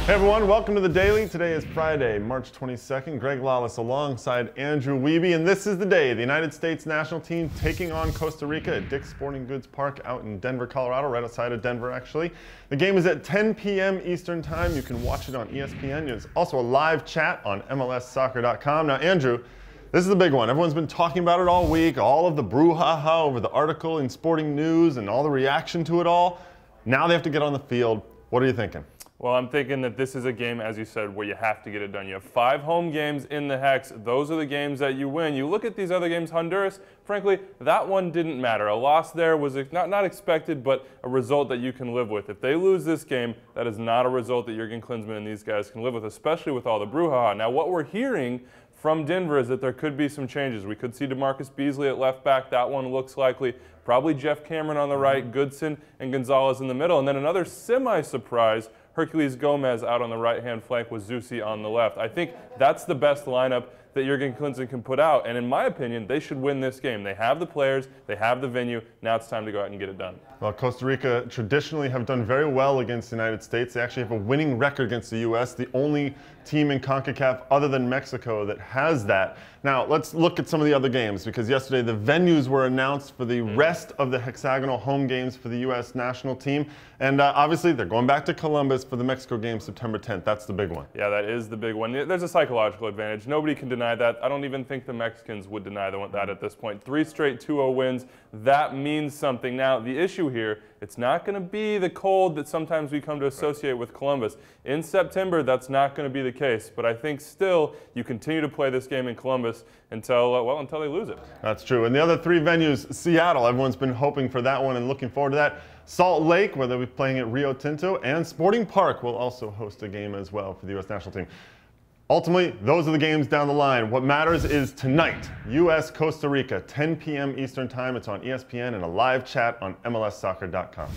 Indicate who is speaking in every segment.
Speaker 1: Hey everyone, welcome to The Daily. Today is Friday, March 22nd. Greg Lawless alongside Andrew Wiebe, and this is the day the United States national team taking on Costa Rica at Dick's Sporting Goods Park out in Denver, Colorado, right outside of Denver actually. The game is at 10 p.m. Eastern Time. You can watch it on ESPN. There's also a live chat on MLSsoccer.com. Now Andrew, this is the big one. Everyone's been talking about it all week, all of the brouhaha over the article in Sporting News and all the reaction to it all. Now they have to get on the field. What are you thinking?
Speaker 2: Well, I'm thinking that this is a game, as you said, where you have to get it done. You have 5 home games in the Hex. Those are the games that you win. You look at these other games, Honduras, frankly, that one didn't matter. A loss there was not expected, but a result that you can live with. If they lose this game, that is not a result that Jurgen Klinsmann and these guys can live with, especially with all the brouhaha. Now, what we're hearing from Denver is that there could be some changes. We could see DeMarcus Beasley at left back. That one looks likely. Probably Jeff Cameron on the right, Goodson and Gonzalez in the middle. And then another semi-surprise, Herculez Gomez out on the right-hand flank with Zusi on the left. I think that's the best lineup that Jurgen Klinsmann can put out. And in my opinion, they should win this game. They have the players, they have the venue. Now it's time to go out and get it done.
Speaker 1: Well, Costa Rica traditionally have done very well against the United States. They actually have a winning record against the U.S., the only team in CONCACAF other than Mexico that has that. Now, let's look at some of the other games, because yesterday the venues were announced for the rest of the hexagonal home games for the U.S. national team. And obviously, they're going back to Columbus for the Mexico game September 10th. That's the big one.
Speaker 2: Yeah, that is the big one. There's a psychological advantage. Nobody can deny that. I don't even think the Mexicans would deny that at this point. 3 straight 2-0 wins. That means something. Now, the issue here, it's not going to be the cold that sometimes we come to associate with Columbus. In September, that's not going to be the case. But I think still, you continue to play this game in Columbus until they lose it.
Speaker 1: That's true. And the other 3 venues, Seattle, everyone's been hoping for that one and looking forward to that. Salt Lake, where they'll be playing at Rio Tinto, and Sporting Park will also host a game as well for the U.S. national team. Ultimately, those are the games down the line. What matters is tonight, U.S.-Costa Rica, 10 p.m. Eastern Time. It's on ESPN and a live chat on MLSsoccer.com.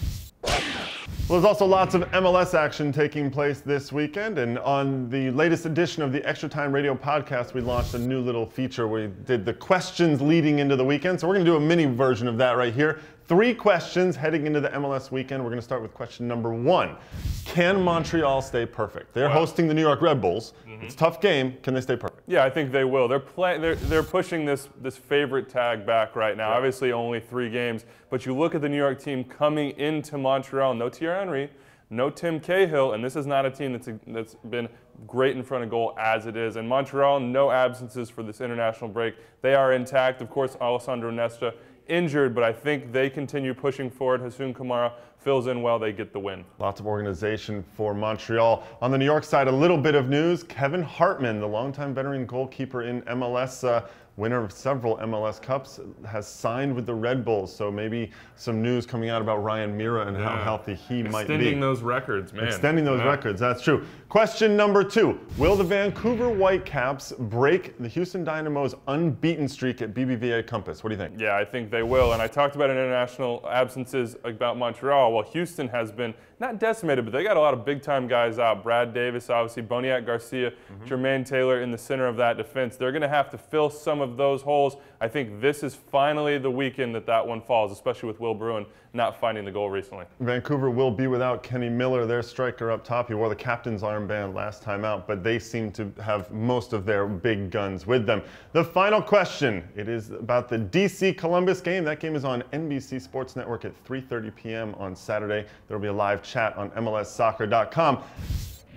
Speaker 1: Well, there's also lots of MLS action taking place this weekend, and on the latest edition of the Extra Time Radio podcast, we launched a new little feature where we did the questions leading into the weekend. So we're going to do a mini version of that right here. 3 questions heading into the MLS weekend. We're going to start with question number 1. Can Montreal stay perfect? They're hosting the New York Red Bulls. It's a tough game. Can they stay perfect?
Speaker 2: Yeah, I think they will. They're pushing this favorite tag back right now. Obviously, only 3 games, but you look at the New York team coming into Montreal. No Thierry Henry, no Tim Cahill, and this is not a team that's been great in front of goal as it is. And Montreal, no absences for this international break. They are intact. Of course, Alessandro Nesta injured, but I think they continue pushing forward. Hassoun Kamara fills in well, they get the win. Lots
Speaker 1: of organization for Montreal. On the New York side, a little bit of news. Kevin Hartman, the longtime veteran goalkeeper in MLS, winner of several MLS Cups, has signed with the Red Bulls. So maybe some news coming out about Ryan Mira and how healthy he might be.
Speaker 2: Extending those records, man.
Speaker 1: Extending those records, that's true. Question number 2. Will the Vancouver Whitecaps break the Houston Dynamo's unbeaten streak at BBVA Compass? What do you think?
Speaker 2: Yeah, I think they will. And I talked about international absences about Montreal. Well, Houston has been not decimated, but they got a lot of big-time guys out. Brad Davis, obviously, Boniek Garcia, Jermaine Taylor in the center of that defense. They're going to have to fill some of those holes. I think this is finally the weekend that one falls, especially with Will Bruin not finding the goal recently.
Speaker 1: Vancouver will be without Kenny Miller, their striker up top. He wore the captain's armband last time out, but they seem to have most of their big guns with them. The final question, it is about the DC Columbus game. That game is on NBC Sports Network at 3:30 p.m. on Saturday. There will be a live chat on MLSsoccer.com.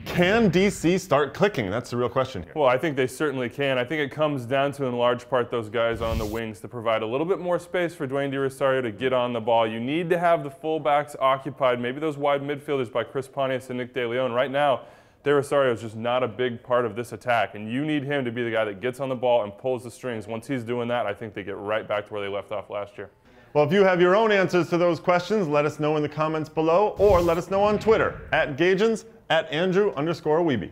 Speaker 1: Can DC start clicking? That's the real question here.
Speaker 2: Well, I think they certainly can. I think it comes down to, in large part, those guys on the wings to provide a little bit more space for Dwayne De Rosario to get on the ball. You need to have the fullbacks occupied, maybe those wide midfielders by Chris Pontius and Nick DeLeon. Right now, De Rosario is just not a big part of this attack, and you need him to be the guy that gets on the ball and pulls the strings. Once he's doing that, I think they get right back to where they left off last year.
Speaker 1: Well, if you have your own answers to those questions, let us know in the comments below, or let us know on Twitter, @Gagens, @Andrew_Wiebe.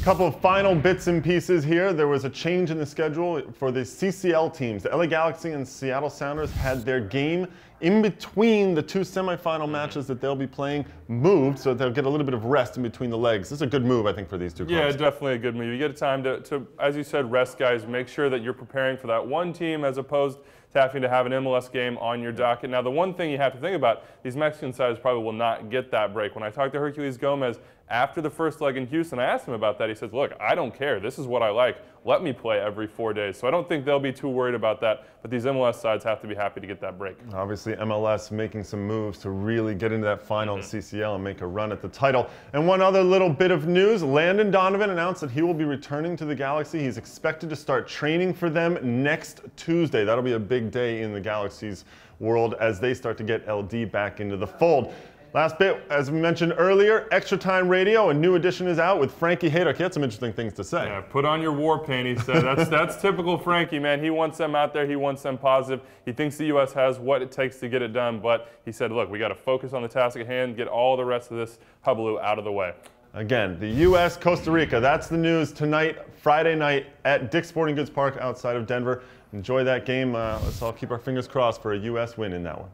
Speaker 1: Couple of final bits and pieces here. There was a change in the schedule for the CCL teams. The LA Galaxy and Seattle Sounders had their game in between the 2 semifinal matches that they'll be playing moved, so they'll get a little bit of rest in between the legs. This is a good move, I think, for these 2 clubs.
Speaker 2: Yeah, definitely a good move. You get time to, as you said, rest guys. Make sure that you're preparing for that one team as opposed to having to have an MLS game on your docket. Now, the one thing you have to think about, these Mexican sides probably will not get that break. When I talked to Herculez Gomez after the first leg in Houston, I asked him about that. He says, look, I don't care. This is what I like. Let me play every 4 days. So I don't think they'll be too worried about that, but these MLS sides have to be happy to get that break.
Speaker 1: Obviously, MLS making some moves to really get into that final CCL and make a run at the title. And one other little bit of news, Landon Donovan announced that he will be returning to the Galaxy. He's expected to start training for them next Tuesday. That'll be a big day in the Galaxy's world as they start to get LD back into the fold. Last bit, as we mentioned earlier, Extra Time Radio, a new edition is out with Frankie Haydock. He had some interesting things to say.
Speaker 2: Yeah, put on your war paint, he said. That's typical Frankie, man. He wants them out there. He wants them positive. He thinks the U.S. has what it takes to get it done, but he said, look, we got to focus on the task at hand, get all the rest of this hubbub out of the way.
Speaker 1: Again, the U.S. Costa Rica, that's the news tonight, Friday night at Dick's Sporting Goods Park outside of Denver. Enjoy that game. Let's all keep our fingers crossed for a U.S. win in that one.